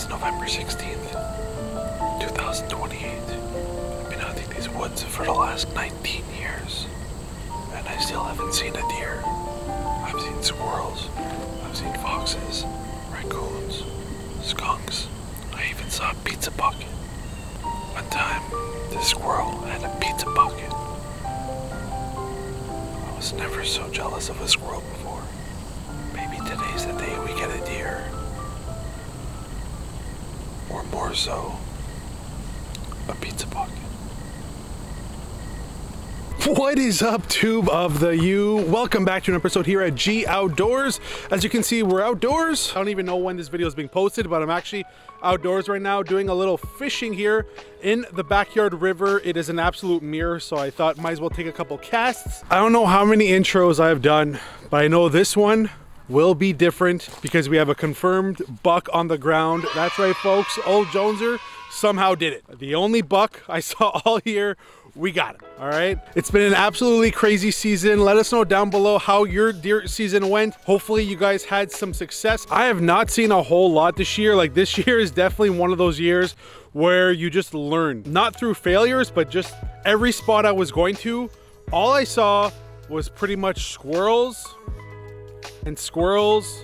It's November 16th, 2028. I've been hunting these woods for the last 19 years, and I still haven't seen a deer. I've seen squirrels, I've seen foxes, raccoons, skunks. I even saw a pizza bucket. One time, this squirrel had a pizza bucket. I was never so jealous of a squirrel before. Maybe today's the day we get a deer. Or more so, a pizza bucket. What is up, tube of the U? Welcome back to an episode here at G Outdoors. As you can see, we're outdoors. I don't even know when this video is being posted, but I'm actually outdoors right now doing a little fishing here in the backyard river. It is an absolute mirror, so I thought might as well take a couple casts. I don't know how many intros I've done, but I know this one will be different because we have a confirmed buck on the ground. That's right, folks. Old Joneser somehow did it. The only buck I saw all year, we got him. All right, it's been an absolutely crazy season. Let us know down below how your deer season went. Hopefully you guys had some success. I have not seen a whole lot this year. Like, this year is definitely one of those years where you just learn, not through failures, but just every spot I was going to, all I saw was pretty much squirrels and squirrels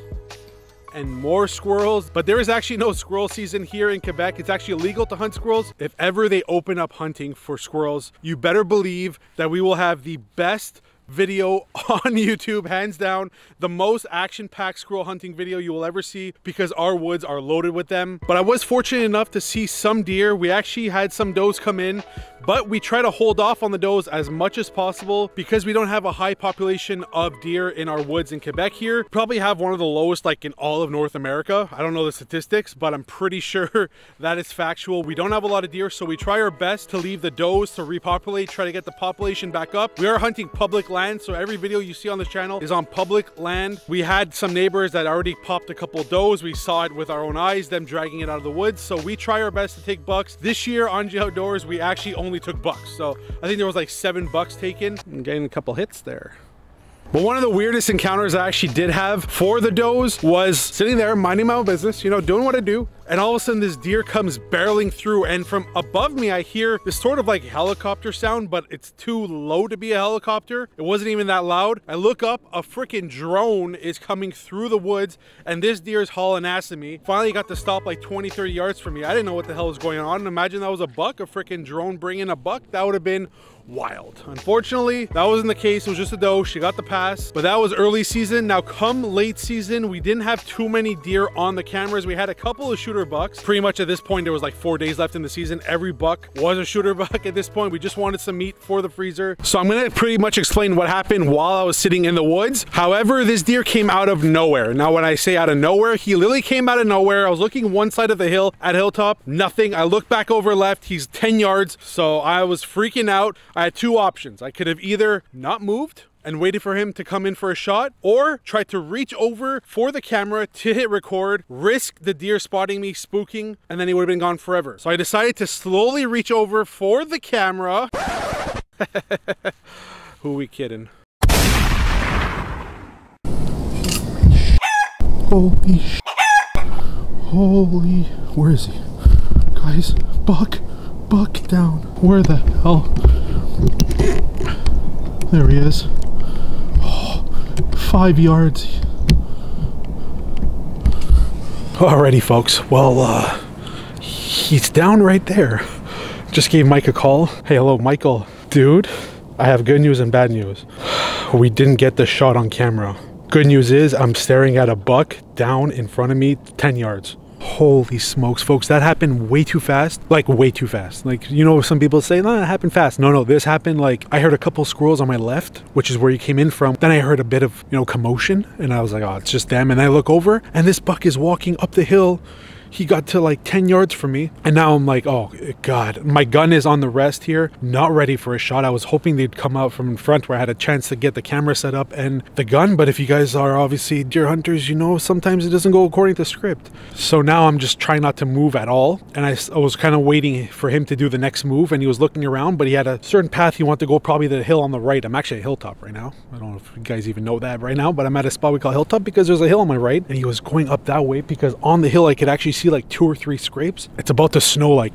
and more squirrels. But there is actually no squirrel season here in Quebec. It's actually illegal to hunt squirrels. If ever they open up hunting for squirrels, you better believe that we will have the best video on YouTube, hands down, the most action-packed squirrel hunting video you will ever see, because our woods are loaded with them. But I was fortunate enough to see some deer. We actually had some does come in, but we try to hold off on the does as much as possible because we don't have a high population of deer in our woods in Quebec here. Probably have one of the lowest like in all of North America. I don't know the statistics, but I'm pretty sure that is factual. We don't have a lot of deer, so we try our best to leave the does to repopulate, try to get the population back up. We are hunting public land, so every video you see on this channel is on public land. We had some neighbors that already popped a couple does. We saw it with our own eyes, them dragging it out of the woods. So we try our best to take bucks. This year on G Outdoors, we actually only took bucks. So I think there was like 7 bucks taken. I'm getting a couple hits there. But one of the weirdest encounters I actually did have for the does was sitting there minding my own business, you know, doing what I do. And all of a sudden this deer comes barreling through, and from above me I hear this sort of like helicopter sound, but it's too low to be a helicopter. It wasn't even that loud. I look up, a freaking drone is coming through the woods, and this deer is hauling ass at me. Finally got to stop like 20-30 yards from me. I didn't know what the hell was going on. Imagine that was a buck, a freaking drone bringing a buck. That would have been wild. Unfortunately, that wasn't the case. It was just a doe. She got the pass, but that was early season. Now come late season, we didn't have too many deer on the cameras. We had a couple of shooter bucks. Pretty much at this point, there was like 4 days left in the season. Every buck was a shooter buck at this point. We just wanted some meat for the freezer. So I'm gonna pretty much explain what happened while I was sitting in the woods. However, this deer came out of nowhere. Now, when I say out of nowhere, he literally came out of nowhere. I was looking one side of the hill at Hilltop, nothing. I looked back over left, he's 10 yards. So I was freaking out. I had 2 options. I could have either not moved and waited for him to come in for a shot, or tried to reach over for the camera to hit record, risk the deer spotting me, spooking, and then he would have been gone forever. So I decided to slowly reach over for the camera. Who we kidding? Holy sh! Holy, where is he? Guys, buck down. Where the hell? There he is. Oh, 5 yards. Alrighty, folks. Well, he's down right there. Just gave Mike a call. Hey, hello, Michael. Dude, I have good news and bad news. We didn't get the shot on camera. Good news is I'm staring at a buck down in front of me, 10 yards. Holy smokes, folks, that happened way too fast. Like, way too fast. Like, you know, some people say, no, it happened fast. No, this happened like, I heard a couple squirrels on my left, which is where you came in from. Then I heard a bit of, you know, commotion, and I was like, oh, it's just them. And I look over, and this buck is walking up the hill. He got to like 10 yards from me, and now I'm like, oh God, my gun is on the rest here, not ready for a shot. I was hoping they'd come out from in front where I had a chance to get the camera set up and the gun, but if you guys are obviously deer hunters, you know sometimes it doesn't go according to script. So now I'm just trying not to move at all, and I was kind of waiting for him to do the next move, and he was looking around, but he had a certain path he wanted to go, probably the hill on the right. I'm actually at Hilltop right now. I don't know if you guys even know that right now, but I'm at a spot we call Hilltop because there's a hill on my right, and he was going up that way because on the hill I could actually see see like 2 or 3 scrapes. It's about to snow like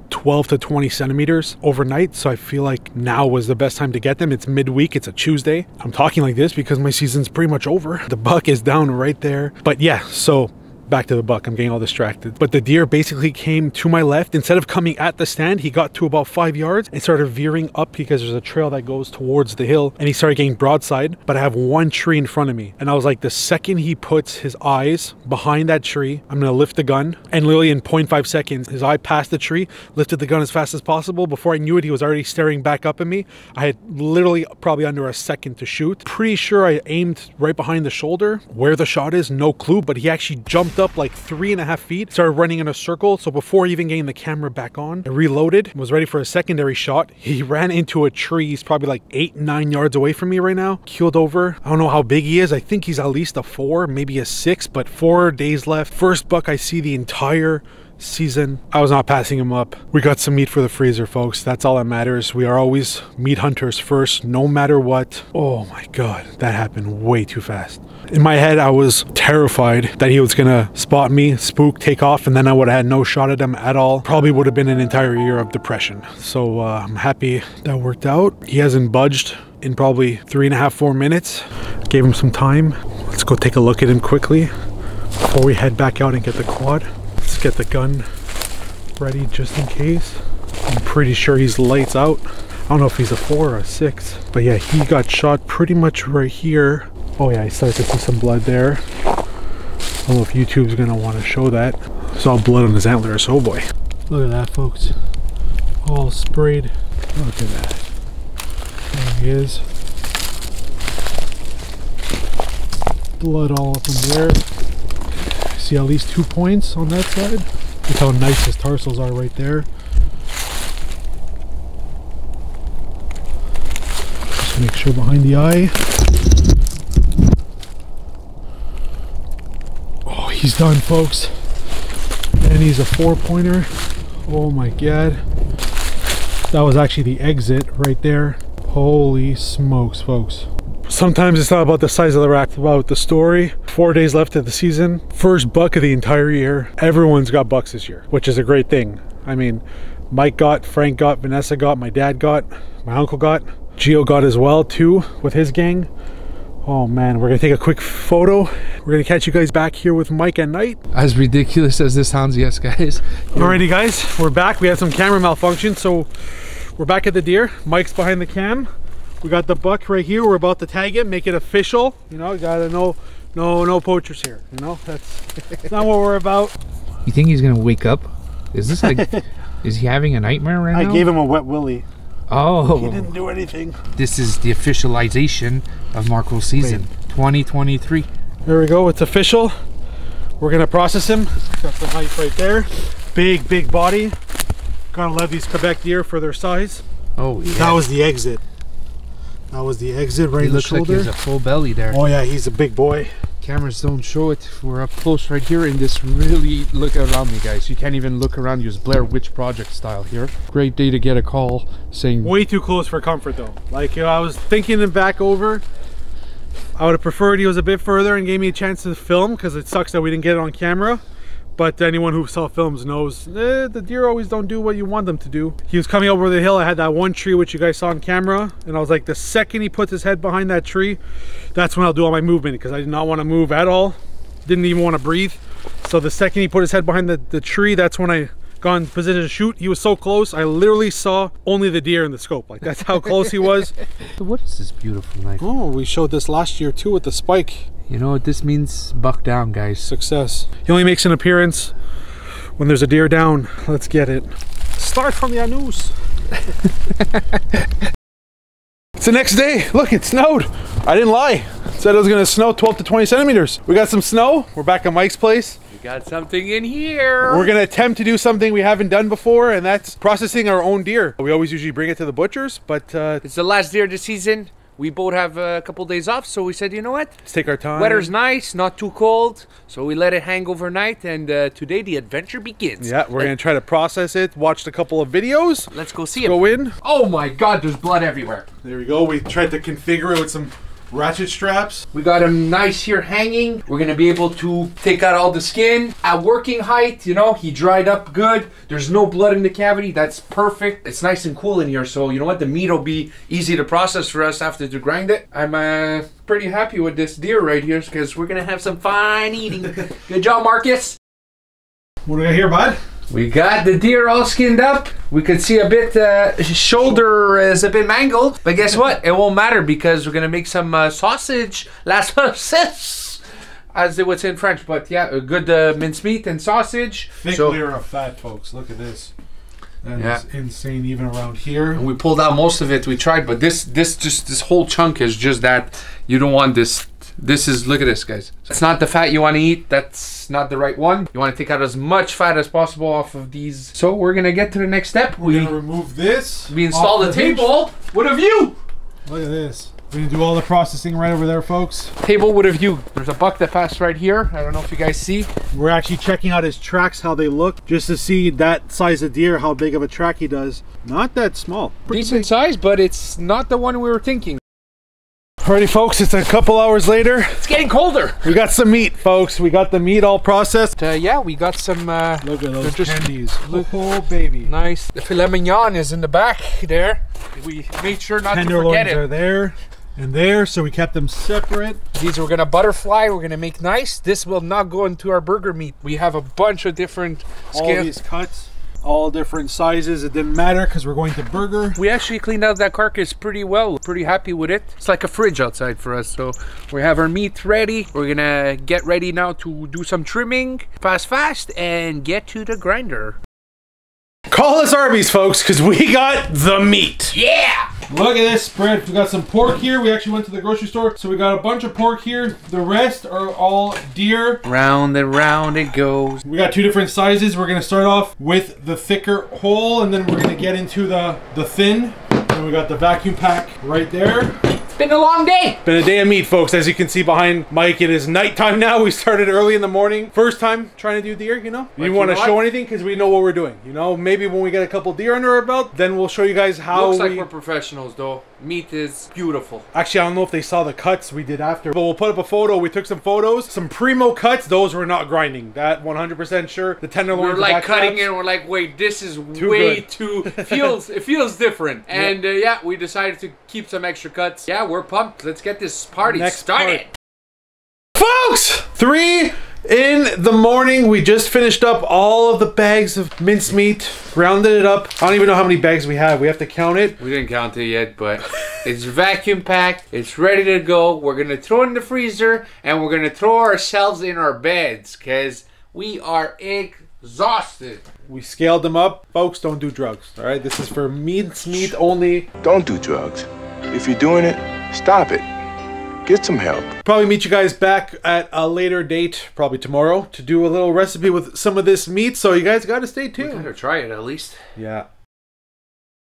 12 to 20 centimeters overnight, so I feel like now was the best time to get them. It's midweek, it's a Tuesday. I'm talking like this because my season's pretty much over. The buck is down right there. But yeah, so back to the buck. I'm getting all distracted. But the deer basically came to my left. Instead of coming at the stand, he got to about 5 yards and started veering up because there's a trail that goes towards the hill, and he started getting broadside. But I have one tree in front of me, and I was like, the second he puts his eyes behind that tree, I'm gonna lift the gun. And literally in 0.5 seconds, his eye passed the tree, lifted the gun as fast as possible. Before I knew it, he was already staring back up at me. I had literally probably under a second to shoot. Pretty sure I aimed right behind the shoulder. Where the shot is, no clue, but he actually jumped up like 3.5 feet, started running in a circle. So before even getting the camera back on, I reloaded, was ready for a secondary shot. He ran into a tree. He's probably like 8-9 yards away from me right now. Keeled over. I don't know how big he is. I think he's at least a 4, maybe a 6, but 4 days left. First buck I see the entire season. I was not passing him up. We got some meat for the freezer, folks. That's all that matters. We are always meat hunters first, no matter what. Oh my God, that happened way too fast. In my head, I was terrified that he was gonna spot me, spook, take off, and then I would have had no shot at him at all. Probably would have been an entire year of depression. So I'm happy that worked out. He hasn't budged in probably 3.5, 4 minutes. Gave him some time. Let's go take a look at him quickly before we head back out and get the quad. Let's get the gun ready just in case. I'm pretty sure he's lights out. I don't know if he's a 4 or a 6, but yeah, he got shot pretty much right here. Oh yeah, I started to see some blood there. I don't know if YouTube's gonna want to show that. Saw blood on his antlers. Oh boy. Look at that, folks. All sprayed. Look at that. There he is. Blood all up in there. See at least 2 points on that side. Look how nice his tarsals are right there. Just make sure behind the eye. Oh, he's done, folks. And he's a 4-pointer. Oh my God. That was actually the exit right there. Holy smokes, folks. Sometimes it's not about the size of the rack, it's about the story. 4 days left of the season. First buck of the entire year. Everyone's got bucks this year, which is a great thing. I mean, Mike got, Frank got, Vanessa got, my dad got, my uncle got. Gio got as well too with his gang. Oh man, we're gonna take a quick photo. We're gonna catch you guys back here with Mike at night. As ridiculous as this sounds, yes guys. Alrighty guys, we're back. We had some camera malfunction, so we're back at the deer. Mike's behind the cam. We got the buck right here. We're about to tag it, make it official. You know, gotta no poachers here. You know, that's not what we're about. You think he's gonna wake up? Is this like, is he having a nightmare right now? I gave him a wet willy. Oh. He didn't do anything. This is the officialization of Marco's season, 2023. There we go, it's official. We're gonna process him. Got the knife right there. Big body. Gotta love these Quebec deer for their size. Oh yeah. That was the exit. That was the exit right in the shoulder. He looks like he has a full belly there. Oh yeah, he's a big boy. Cameras don't show it. We're up close right here in this really, look around me guys. You can't even look around you. It's Blair Witch Project style here. Great day to get a call saying... Way too close for comfort though. Like, you know, I was thinking him back over. I would have preferred he was a bit further and gave me a chance to film, because it sucks that we didn't get it on camera. But anyone who saw films knows the deer always don't do what you want them to do. He was coming over the hill. I had that one tree which you guys saw on camera, and I was like, the second he puts his head behind that tree, that's when I'll do all my movement, because I did not want to move at all. Didn't even want to breathe. So the second he put his head behind the tree, that's when I got in position to shoot. He was so close, I literally saw only the deer in the scope. Like, that's how close he was. What is this beautiful knife? Oh, we showed this last year too with the spike. You know what this means? Buck down, guys. Success. He only makes an appearance when there's a deer down. Let's get it. Start from the anus. It's the next day. Look, it snowed. I didn't lie. It said it was gonna snow 12 to 20 centimeters. We got some snow. We're back at Mike's place. We got something in here. We're gonna attempt to do something we haven't done before, and that's processing our own deer. We always usually bring it to the butchers, but it's the last deer of the season. We both have a couple days off, so we said, you know what? Let's take our time. Weather's nice, not too cold, so we let it hang overnight, and today the adventure begins. Yeah, we're gonna try to process it, watched a couple of videos. Let's go see it. Go in. Oh my God, there's blood everywhere. There we go. We tried to configure it with some ratchet straps. We got him nice here hanging. We're gonna be able to take out all the skin at working height. You know, he dried up good. There's no blood in the cavity. That's perfect. It's nice and cool in here, so you know what? The meat will be easy to process for us after to grind it. I'm pretty happy with this deer right here because we're gonna have some fine eating. Good job, Marcus. What do we got here, bud? We got the deer all skinned up. We could see a bit, his shoulder is a bit mangled. But guess what? It won't matter because we're going to make some sausage. La saucisse, as it was in French. But yeah, a good mincemeat and sausage. Thick layer of fat, folks. Look at this. That is insane even around here. And we pulled out most of it. We tried, but this whole chunk is just that. You don't want this. This is, look at this, guys. It's not the fat you want to eat. That's not the right one. You want to take out as much fat as possible off of these. So we're going to get to the next step. We're going to remove this. We install the table with a view. Look at this. We're going to do all the processing right over there, folks. Table with a view. There's a buck that passed right here. I don't know if you guys see. We're actually checking out his tracks, how they look, just to see that size of deer, how big of a track he does. Not that small. Decent size, but it's not the one we were thinking. Alrighty, folks, it's a couple hours later. It's getting colder. We got some meat, folks. We got the meat all processed. Yeah, we got some. Look at those candies. Oh, baby. Nice. The filet mignon is in the back there. We made sure not to forget Tenderloins it. are there and there, so we kept them separate. These we're gonna butterfly. We're gonna make nice. This will not go into our burger meat. We have a bunch of different All scales. these cuts. All different sizes. It didn't matter because we're going to burger. We actually cleaned out that carcass pretty well. Pretty happy with it. It's like a fridge outside for us. So we have our meat ready. We're gonna get ready now to do some trimming fast and get to the grinder. Call us Arby's, folks, because we got the meat. Yeah! Look at this spread. We got some pork here. We actually went to the grocery store, so we got a bunch of pork here. The rest are all deer. Round and round it goes. We got two different sizes. We're gonna start off with the thicker whole, and then we're gonna get into the thin. And we got the vacuum pack right there. It's been a long day. Been a day of meat, folks. As you can see behind Mike, it is nighttime now. We started early in the morning. First time trying to do deer, you know. We didn't want to show anything because we know what we're doing. You know, maybe when we get a couple deer under our belt, then we'll show you guys how. Looks like we're professionals, though. Meat is beautiful. Actually, I don't know if they saw the cuts we did after, but we'll put up a photo. We took some photos, some primo cuts. Those were not grinding. That 100% sure. The tenderloins. We're like cutting it. We're like, wait, this is way too. It feels different. And yeah, we decided to keep some extra cuts. Yeah, we're pumped. Let's get this party started. Folks, 3 in the morning. We just finished up all of the bags of mincemeat, grounded it up. I don't even know how many bags we have. We have to count it. We didn't count it yet, but it's vacuum packed. It's ready to go. We're going to throw it in the freezer and we're going to throw ourselves in our beds because we are exhausted. We scaled them up. Folks, don't do drugs. All right, this is for mincemeat only. Don't do drugs. If you're doing it, stop it. Get some help. Probably meet you guys back at a later date, probably tomorrow, to do a little recipe with some of this meat. So you guys got to stay tuned. We gotta try it at least. Yeah.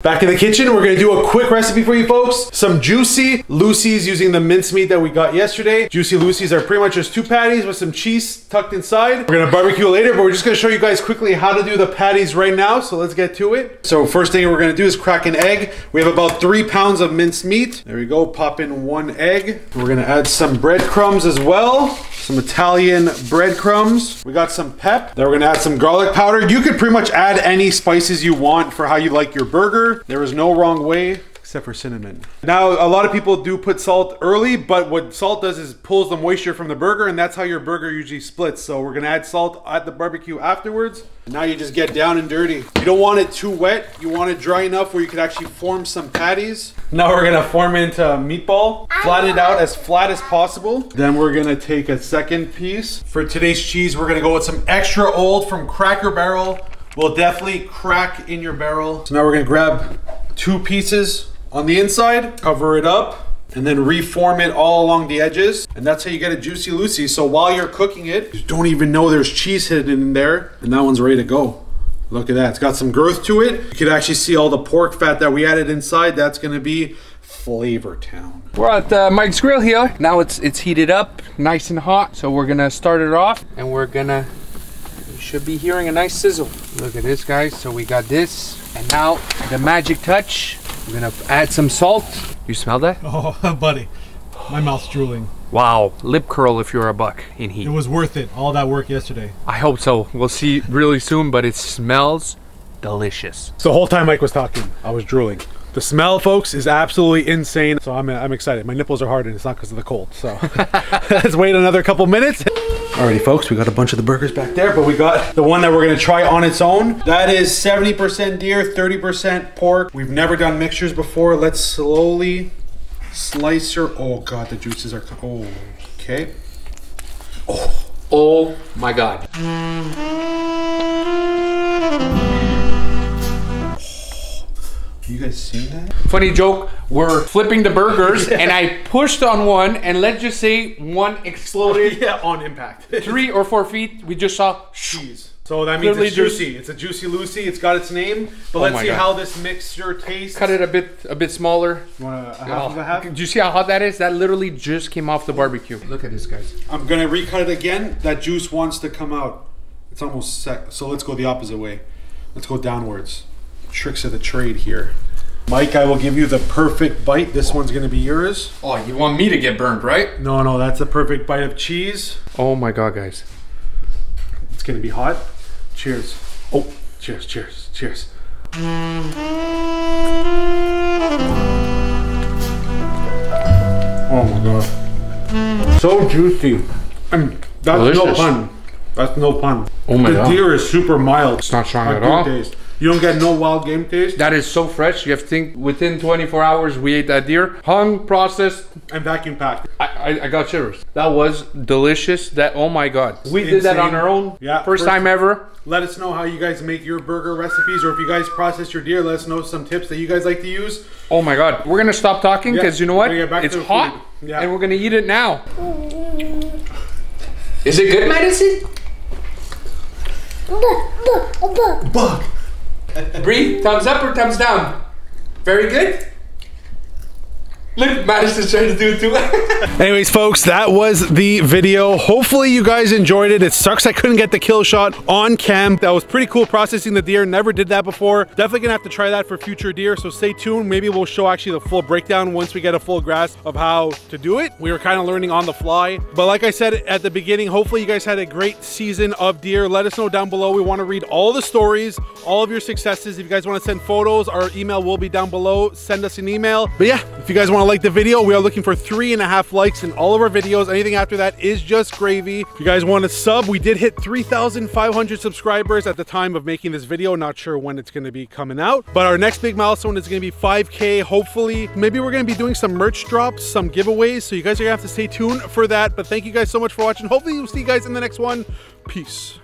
Back in the kitchen, we're going to do a quick recipe for you folks. Some Juicy Lucy's using the mincemeat that we got yesterday. Juicy Lucy's are pretty much just 2 patties with some cheese tucked inside. We're going to barbecue later, but we're just going to show you guys quickly how to do the patties right now. So let's get to it. So first thing we're going to do is crack an egg. We have about 3 pounds of mincemeat. There we go. Pop in 1 egg. We're going to add some breadcrumbs as well. Some Italian breadcrumbs. We got some pep. Then we're going to add some garlic powder. You could pretty much add any spices you want for how you like your burger. There is no wrong way except for cinnamon. Now, a lot of people do put salt early, but what salt does is pulls the moisture from the burger, and that's how your burger usually splits. So we're gonna add salt at the barbecue afterwards. Now you just get down and dirty. You don't want it too wet. You want it dry enough where you can actually form some patties. Now we're gonna form it into a meatball. Flatten it out as flat as possible. Then we're gonna take a second piece. For today's cheese, we're gonna go with some extra old from Cracker Barrel. Will definitely crack in your barrel. So now we're gonna grab 2 pieces on the inside, cover it up, and then reform it all along the edges. And that's how you get a Juicy Lucy. So while you're cooking it, you don't even know there's cheese hidden in there. And that one's ready to go. Look at that, it's got some girth to it. You can actually see all the pork fat that we added inside. That's gonna be Flavor Town. We're at Mike's Grill here. Now it's heated up, nice and hot. So we're gonna start it off and we should be hearing a nice sizzle. Look at this, guys. So we got this. And now the magic touch. We're gonna add some salt. You smell that? Oh, buddy. My mouth's drooling. Wow, lip curl if you're a buck in heat. It was worth it, all that work yesterday. I hope so. We'll see really soon, but it smells delicious. So the whole time Mike was talking, I was drooling. The smell, folks, is absolutely insane. So I'm excited. My nipples are hard and it's not because of the cold. So let's wait another couple minutes. Alrighty, folks, we got a bunch of the burgers back there, but we got the one that we're gonna try on its own. That is 70% deer, 30% pork. We've never done mixtures before. Let's slowly slice her. Oh God, the juices are, oh, okay. Oh my God. You guys seen that? Funny joke, we're flipping the burgers and I pushed on one and let's just say one exploded. Yeah, on impact. 3 or 4 feet, we just saw cheese. So that means it's juicy. It's a Juicy Lucy. It's got its name. But let's see how this mixture tastes. Cut it a bit smaller. You want a half of a half? Do you see how hot that is? That literally just came off the barbecue. Look at this, guys. I'm gonna recut it again. That juice wants to come out. It's almost set. So let's go the opposite way. Let's go downwards. Tricks of the trade here. Mike, I will give you the perfect bite. This one's gonna be yours. Oh, you want me to get burned, right? No, that's a perfect bite of cheese. Oh my God, guys. It's gonna be hot. Cheers. Oh, cheers, cheers, cheers. Oh my God. So juicy. That's delicious. no pun. That's no pun. Oh my God. The deer is super mild. It's not strong at all. Taste. You don't get no wild game taste. That is so fresh. You have to think within 24 hours we ate that deer. Hung, processed, and vacuum packed. I got shivers. That was delicious. That, oh my God. We did that on our own. Yeah. First time ever. Let us know how you guys make your burger recipes, or if you guys process your deer, let us know some tips that you guys like to use. Oh my God. We're gonna stop talking because you know what? It's hot and we're gonna eat it now. Is it good, Madison? Buck. Breathe, thumbs up or thumbs down? Very good. Look, Madison's trying to do it too. Anyways, folks, that was the video. Hopefully you guys enjoyed it. It sucks I couldn't get the kill shot on cam. That was pretty cool processing the deer. Never did that before. Definitely gonna have to try that for future deer, so stay tuned. Maybe we'll show actually the full breakdown once we get a full grasp of how to do it. We were kind of learning on the fly. But like I said at the beginning, hopefully you guys had a great season of deer. Let us know down below. We want to read all the stories, all of your successes. If you guys want to send photos, our email will be down below. Send us an email. But yeah, if you guys want to like the video, we are looking for 3.5 likes in all of our videos. Anything after that is just gravy. If you guys want to sub, we did hit 3,500 subscribers at the time of making this video. Not sure when it's going to be coming out, but our next big milestone is going to be 5K. Hopefully, maybe we're going to be doing some merch drops, some giveaways, so you guys are going to have to stay tuned for that. But thank you guys so much for watching. Hopefully we'll see you guys in the next one. Peace.